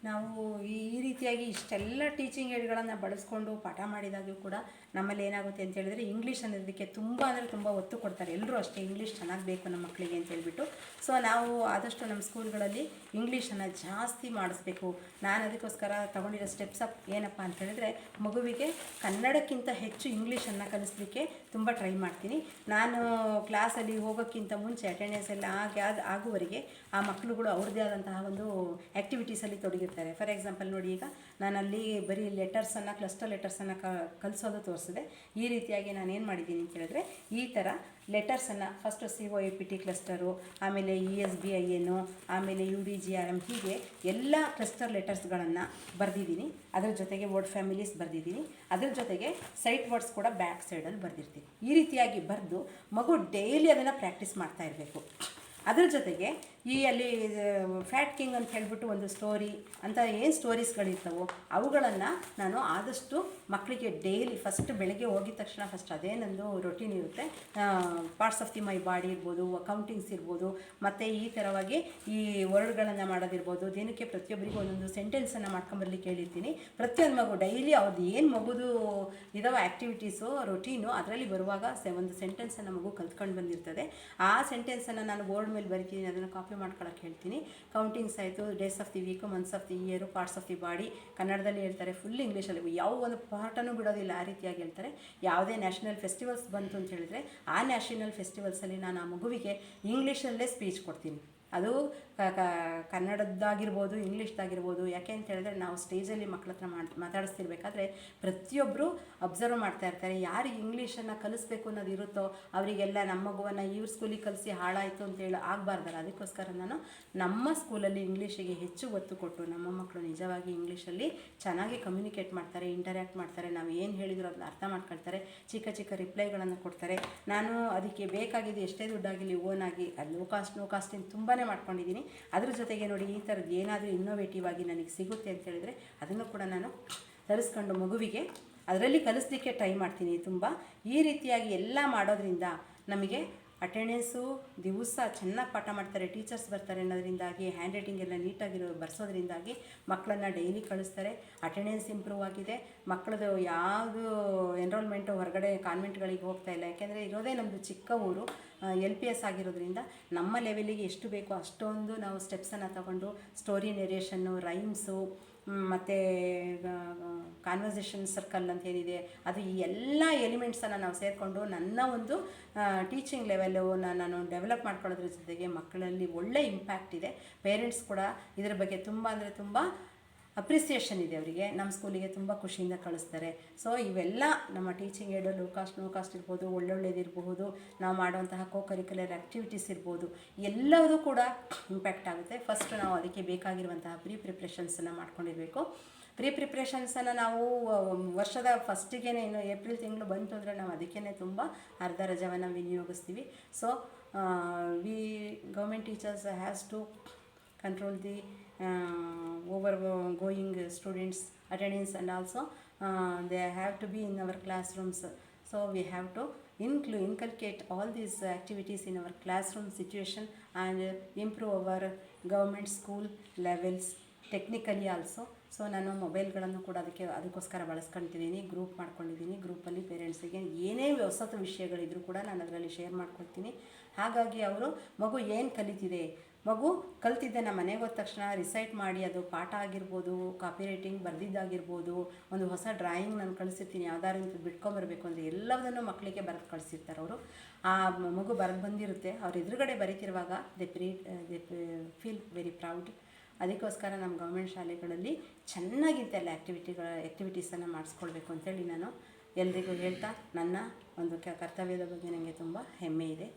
ನಾವು ಈ ರೀತಿಯಾಗಿ ಇಷ್ಟೆಲ್ಲ ಟೀಚಿಂಗ್ ಏಡ್ಗಳನ್ನು ಬಳಸ್ಕೊಂಡು ಪಾಠ ಮಾಡಿದಾಗಲೂ ಕೂಡ ನಮ್ಮಲ್ಲಿ ಏನಾಗುತ್ತೆ ಅಂತ ಹೇಳಿದ್ರೆ ಇಂಗ್ಲೀಷ್ ಅನ್ನೋದಕ್ಕೆ ತುಂಬ ಅಂದರೆ ತುಂಬ ಒತ್ತು ಕೊಡ್ತಾರೆ. ಎಲ್ಲರೂ ಅಷ್ಟೇ ಇಂಗ್ಲೀಷ್ ಚೆನ್ನಾಗಿ ಬೇಕು ನಮ್ಮ ಮಕ್ಕಳಿಗೆ ಅಂತ ಹೇಳ್ಬಿಟ್ಟು. ಸೊ ನಾವು ಆದಷ್ಟು ನಮ್ಮ ಸ್ಕೂಲ್ಗಳಲ್ಲಿ ಇಂಗ್ಲೀಷನ್ನು ಜಾಸ್ತಿ ಮಾಡಿಸ್ಬೇಕು. ನಾನು ಅದಕ್ಕೋಸ್ಕರ ತೊಗೊಂಡಿರೋ ಸ್ಟೆಪ್ಸ್ ಅಪ್ ಏನಪ್ಪ ಅಂತ ಹೇಳಿದ್ರೆ, ಮಗುವಿಗೆ ಕನ್ನಡಕ್ಕಿಂತ ಹೆಚ್ಚು ಇಂಗ್ಲೀಷನ್ನು ಕಲಿಸಲಿಕ್ಕೆ ತುಂಬ ಟ್ರೈ ಮಾಡ್ತೀನಿ. ನಾನು ಕ್ಲಾಸಲ್ಲಿ ಹೋಗೋಕ್ಕಿಂತ ಮುಂಚೆ ಅಟೆಂಡೆನ್ಸ್ ಎಲ್ಲ ಆಗುವವರೆಗೆ ಆ ಮಕ್ಕಳುಗಳು ಅವ್ರದ್ದೇ ಆದಂತಹ ಒಂದು ಆ್ಯಕ್ಟಿವಿಟೀಸಲ್ಲಿ ತೊಡಗಿರ್ತಾರೆ. ಫಾರ್ ಎಕ್ಸಾಂಪಲ್ ನೋಡಿ, ಈಗ ನಾನಲ್ಲಿ ಬರೀ ಲೆಟರ್ಸನ್ನು, ಕ್ಲಸ್ಟರ್ ಲೆಟರ್ಸನ್ನು ಕಲಿಸೋದು ತೋರಿಸಿದೆ. ಈ ರೀತಿಯಾಗಿ ನಾನು ಏನು ಮಾಡಿದ್ದೀನಿ ಅಂತ ಹೇಳಿದ್ರೆ, ಈ ಥರ ಲೆಟರ್ಸನ್ನು ಫಸ್ಟು COAPT ಕ್ಲಸ್ಟರು, ಆಮೇಲೆ ESBIN, ಆಮೇಲೆ UDGRM, ಹೀಗೆ ಎಲ್ಲ ಕ್ಲಸ್ಟರ್ ಲೆಟರ್ಸ್ಗಳನ್ನು ಬರೆದಿದ್ದೀನಿ. ಅದರ ಜೊತೆಗೆ ವರ್ಡ್ ಫ್ಯಾಮಿಲೀಸ್ ಬರೆದಿದ್ದೀನಿ. ಅದರ ಜೊತೆಗೆ ಸೈಟ್ ವರ್ಡ್ಸ್ ಕೂಡ ಬ್ಯಾಕ್ ಸೈಡಲ್ಲಿ ಬರೆದಿರ್ತೀನಿ. ಈ ರೀತಿಯಾಗಿ ಬರೆದು ಮಗು ಡೈಲಿ ಅದನ್ನು ಪ್ರಾಕ್ಟೀಸ್ ಮಾಡ್ತಾ ಇರಬೇಕು. ಅದ್ರ ಜೊತೆಗೆ ಅಲ್ಲಿ ಫ್ಯಾಟ್ ಕಿಂಗ್ ಅಂತ ಹೇಳ್ಬಿಟ್ಟು ಒಂದು ಸ್ಟೋರಿ ಅಂತ ಏನು ಸ್ಟೋರೀಸ್ಗಳಿರ್ತವೋ ಅವುಗಳನ್ನು ನಾನು ಆದಷ್ಟು ಮಕ್ಕಳಿಗೆ ಡೈಲಿ ಫಸ್ಟ್ ಬೆಳಗ್ಗೆ ಹೋಗಿದ ತಕ್ಷಣ ಫಸ್ಟ್ ಅದೇ ನಂದು ರೊಟೀನ್ ಇರುತ್ತೆ. Parts of the my body ಇರ್ಬೋದು, ಕೌಂಟಿಂಗ್ಸ್ ಇರ್ಬೋದು, ಮತ್ತು ಈ ಥರವಾಗಿ ಈ ವರ್ಡ್ಗಳನ್ನು ಮಾಡೋದಿರ್ಬೋದು. ದಿನಕ್ಕೆ ಪ್ರತಿಯೊಬ್ಬರಿಗೂ ಒಂದೊಂದು ಸೆಂಟೆನ್ಸನ್ನು ಮಾಡ್ಕೊಂಬರ್ಲಿಕ್ಕೆ ಹೇಳಿರ್ತೀನಿ. ಪ್ರತಿಯೊಂದು ಮಗು ಡೈಲಿ ಅವ್ರದ್ದು ಏನು ಮಗುದು ಇದಾವೆ ಆ್ಯಕ್ಟಿವಿಟೀಸು, ರೊಟೀನು, ಅದರಲ್ಲಿ ಬರುವಾಗ ಒಂದು ಸೆಂಟೆನ್ಸನ್ನು ಮಗು ಕಲ್ತ್ಕೊಂಡು ಬಂದಿರ್ತದೆ. ಆ ಸೆಂಟೆನ್ಸನ್ನು ನಾನು ಬೋರ್ಡ್ ಮೇಲೆ ಬರಿತೀನಿ, ಅದನ್ನು ಕಾಪಿ ಮಾಡ್ಕೊಳ್ಳೋಕೆ ಹೇಳ್ತೀನಿ. ಕೌಂಟಿಂಗ್ಸ್ ಆಯಿತು, days of the week, months of the year, parts of the body ಕನ್ನಡದಲ್ಲಿ ಹೇಳ್ತಾರೆ, ಫುಲ್ ಇಂಗ್ಲೀಷಲ್ಲಿ, ಯಾವ ಒಂದು ಪಾಠನೂ ಬಿಡೋದಿಲ್ಲ. ಆ ರೀತಿಯಾಗಿ ಹೇಳ್ತಾರೆ. ಯಾವುದೇ ನ್ಯಾಷನಲ್ ಫೆಸ್ಟಿವಲ್ಸ್ ಬಂತು ಅಂತ ಹೇಳಿದ್ರೆ ಆ ನ್ಯಾಷನಲ್ ಫೆಸ್ಟಿವಲ್ಸಲ್ಲಿ ನಾನು ಆ ಮಗುವಿಗೆ ಇಂಗ್ಲೀಷಲ್ಲೇ ಸ್ಪೀಚ್ ಕೊಡ್ತೀನಿ. ಅದು ಕನ್ನಡದ್ದಾಗಿರ್ಬೋದು, ಇಂಗ್ಲೀಷ್ದಾಗಿರ್ಬೋದು. ಯಾಕೆ ಅಂತ ಹೇಳಿದ್ರೆ, ನಾವು ಸ್ಟೇಜಲ್ಲಿ ಮಕ್ಕಳ ಹತ್ರ ಮಾತಾಡಿಸ್ತಿರ್ಬೇಕಾದ್ರೆ ಪ್ರತಿಯೊಬ್ಬರು ಅಬ್ಸರ್ವ್ ಮಾಡ್ತಾ ಇರ್ತಾರೆ. ಯಾರಿಗೆ ಇಂಗ್ಲೀಷನ್ನು ಕಲಿಸ್ಬೇಕು ಅನ್ನೋದು ಇರುತ್ತೋ ಅವರಿಗೆಲ್ಲ ನಮ್ಮ ಮಗುವನ್ನು ಇವ್ರ ಸ್ಕೂಲಿಗೆ ಕಲಿಸಿ ಹಾಳಾಯಿತು ಅಂತೇಳಿ ಆಗಬಾರ್ದಲ್ಲ. ಅದಕ್ಕೋಸ್ಕರ ನಾನು ನಮ್ಮ ಸ್ಕೂಲಲ್ಲಿ ಇಂಗ್ಲೀಷಿಗೆ ಹೆಚ್ಚು ಒತ್ತು ಕೊಟ್ಟು ನಮ್ಮ ಮಕ್ಕಳು ನಿಜವಾಗಿ ಇಂಗ್ಲೀಷಲ್ಲಿ ಚೆನ್ನಾಗಿ ಕಮ್ಯುನಿಕೇಟ್ ಮಾಡ್ತಾರೆ, ಇಂಟರ್ಯಾಕ್ಟ್ ಮಾಡ್ತಾರೆ, ನಾವು ಏನು ಹೇಳಿದ್ರು ಅದನ್ನ ಅರ್ಥ ಮಾಡ್ಕೊಳ್ತಾರೆ, ಚಿಕ್ಕ ಚಿಕ್ಕ ರಿಪ್ಲೈಗಳನ್ನು ಕೊಡ್ತಾರೆ. ನಾನು ಅದಕ್ಕೆ ಬೇಕಾಗಿದ್ದು ಎಷ್ಟೇ ದುಡ್ಡಾಗಿರಲಿ ಓನಾಗಿ ಲೋ ಕಾಸ್ಟ್ ತುಂಬಾ ಮಾಡ್ಕೊಂಡಿದ್ದೀನಿ. ಅದ್ರ ಜೊತೆಗೆ ನೋಡಿ, ಈ ಥರದ್ದು ಏನಾದರೂ ಇನ್ನೋವೇಟಿವ್ ಆಗಿ ನನಗೆ ಸಿಗುತ್ತೆ ಅಂತ ಹೇಳಿದ್ರೆ ಅದನ್ನು ಕೂಡ ನಾನು ತರಿಸ್ಕೊಂಡು ಮಗುವಿಗೆ ಅದರಲ್ಲಿ ಕಲಿಸ್ಲಿಕ್ಕೆ ಟ್ರೈ ಮಾಡ್ತೀನಿ ತುಂಬ. ಈ ರೀತಿಯಾಗಿ ಎಲ್ಲ ಮಾಡೋದ್ರಿಂದ ನಮಗೆ ಅಟೆಂಡೆನ್ಸು ದಿವಸ ಚೆನ್ನಾಗಿ ಪಾಠ ಮಾಡ್ತಾರೆ, ಟೀಚರ್ಸ್ ಬರ್ತಾರೆ ಅನ್ನೋದ್ರಿಂದಾಗಿ, ಹ್ಯಾಂಡ್ ರೈಟಿಂಗ್ ಎಲ್ಲ ನೀಟಾಗಿರೋ ಬರ್ಸೋದ್ರಿಂದಾಗಿ ಮಕ್ಕಳನ್ನು ಡೈಲಿ ಕಳಿಸ್ತಾರೆ. ಅಟೆಂಡೆನ್ಸ್ ಇಂಪ್ರೂವ್ ಆಗಿದೆ. ಮಕ್ಕಳದು ಯಾವುದು ಎನ್ರೋಲ್ಮೆಂಟು ಹೊರಗಡೆ ಕಾನ್ವೆಂಟ್ಗಳಿಗೆ ಹೋಗ್ತಾ ಇಲ್ಲ. ಯಾಕೆಂದರೆ ಇರೋದೇ ನಮ್ಮದು ಚಿಕ್ಕ ಊರು, LPS ಆಗಿರೋದ್ರಿಂದ ನಮ್ಮ ಲೆವೆಲಿಗೆ ಎಷ್ಟು ಬೇಕೋ ಅಷ್ಟೊಂದು ನಾವು ಸ್ಟೆಪ್ಸನ್ನು ತಗೊಂಡು ಸ್ಟೋರಿ ನೆರೇಷನ್ನು, ರೈಮ್ಸು, ಮತ್ತು ಕಾನ್ವರ್ಸೇಷನ್ ಸರ್ಕಲ್ ಅಂತ ಏನಿದೆ ಅದು, ಈ ಎಲ್ಲ ಎಲಿಮೆಂಟ್ಸನ್ನು ನಾವು ಸೇರಿಕೊಂಡು ನನ್ನ ಒಂದು ಟೀಚಿಂಗ್ ಲೆವೆಲ್ಲು ನಾನು ಡೆವಲಪ್ ಮಾಡ್ಕೊಳ್ಳೋದ್ರ ಜೊತೆಗೆ ಮಕ್ಕಳಲ್ಲಿ ಒಳ್ಳೆ ಇಂಪ್ಯಾಕ್ಟ್ ಇದೆ. ಪೇರೆಂಟ್ಸ್ ಕೂಡ ಇದರ ಬಗ್ಗೆ ತುಂಬ ಅಂದರೆ ತುಂಬ ಅಪ್ರಿಸಿಯೇಷನ್ ಇದೆ ಅವರಿಗೆ. ನಮ್ಮ ಸ್ಕೂಲಿಗೆ ತುಂಬ ಖುಷಿಯಿಂದ ಕಳಿಸ್ತಾರೆ. ಸೊ ಇವೆಲ್ಲ ನಮ್ಮ ಟೀಚಿಂಗ್ ಏಡು, ಲೋ ಕಾಸ್ಟ್ ಇರ್ಬೋದು, ಒಳ್ಳೊಳ್ಳೆದಿರಬಹುದು, ನಾವು ಮಾಡುವಂತಹ ಕರಿಕ್ಯುಲರ್ ಆ್ಯಕ್ಟಿವಿಟೀಸ್ ಇರ್ಬೋದು, ಎಲ್ಲವೂ ಕೂಡ ಇಂಪ್ಯಾಕ್ಟ್ ಆಗುತ್ತೆ. ಫಸ್ಟ್ ನಾವು ಅದಕ್ಕೆ ಬೇಕಾಗಿರುವಂತಹ ಪ್ರಿಪ್ರೇಷನ್ಸನ್ನು ಮಾಡ್ಕೊಂಡಿರಬೇಕು. ಪ್ರಿಪ್ರೇಷನ್ಸನ್ನು ನಾವು ವರ್ಷದ ಫಸ್ಟಿಗೆ ಇನ್ನು ಏಪ್ರಿಲ್ ತಿಂಗಳು ಬಂತು ಅಂದರೆ ನಾವು ಅದಕ್ಕೇ ತುಂಬ ಅರ್ಧ ರಜವನ್ನು ವಿನಿಯೋಗಿಸ್ತೀವಿ. So government teachers has to control the overgoing students attendance, and also they have to be in our classrooms. So we have to inculcate all these activities in our classroom situation and improve our government school levels technically also. So ನಾನು ಮೊಬೈಲ್ಗಳನ್ನು ಕೂಡ ಅದಕ್ಕೋಸ್ಕರ ಬಳಸ್ಕೊಳ್ತಿದ್ದೀನಿ. Group ಮಾಡ್ಕೊಂಡಿದ್ದೀನಿ. ಗ್ರೂಪಲ್ಲಿ ಪೇರೆಂಟ್ಸಿಗೆ ಏನೇ ಹೊಸ ವಿಷಯಗಳಿದ್ರೂ ಕೂಡ ನಾನು ಅದರಲ್ಲಿ ಶೇರ್ ಮಾಡ್ಕೊಳ್ತೀನಿ. ಹಾಗಾಗಿ ಅವರು ಮಗು ಏನು ಕಲಿತಿದೆ, ಮಗು ಕಲ್ತಿದ್ದೆ ನಮ್ಮ ಮನೆಗೆ ಹೋದ ತಕ್ಷಣ ರಿಸೈಟ್ ಮಾಡಿ, ಅದು ಪಾಠ ಆಗಿರ್ಬೋದು, ಕಾಪಿ ರೈಟಿಂಗ್ ಬರೆದಿದ್ದಾಗಿರ್ಬೋದು, ಒಂದು ಹೊಸ ಡ್ರಾಯಿಂಗ್ ನಾನು ಕಳಿಸಿರ್ತೀನಿ, ಯಾವ್ದಾದ್ರು ಬಿಟ್ಕೊಂಬರ್ಬೇಕು ಅಂದರೆ ಎಲ್ಲದನ್ನು ಮಕ್ಕಳಿಗೆ ಬರೆದು ಕಳಿಸಿರ್ತಾರೆ ಅವರು. ಆ ಮಗು ಬರೆದು ಬಂದಿರುತ್ತೆ, ಅವ್ರ ಎದುರುಗಡೆ ಬರೀತಿರುವಾಗ ದೇ ಫೀಲ್ ವೆರಿ ಪ್ರೌಡ್. ಅದಕ್ಕೋಸ್ಕರ ನಮ್ಮ ಗೌರ್ಮೆಂಟ್ ಶಾಲೆಗಳಲ್ಲಿ ಚೆನ್ನಾಗಿಂತೆಲ್ಲ ಆ್ಯಕ್ಟಿವಿಟೀಸನ್ನು ಮಾಡಿಸ್ಕೊಳ್ಬೇಕು ಅಂತೇಳಿ ನಾನು ಎಲ್ರಿಗೂ ಹೇಳ್ತಾ, ನನ್ನ ಒಂದು ಕರ್ತವ್ಯದ ಬಗ್ಗೆ ನನಗೆ ತುಂಬ ಹೆಮ್ಮೆ ಇದೆ.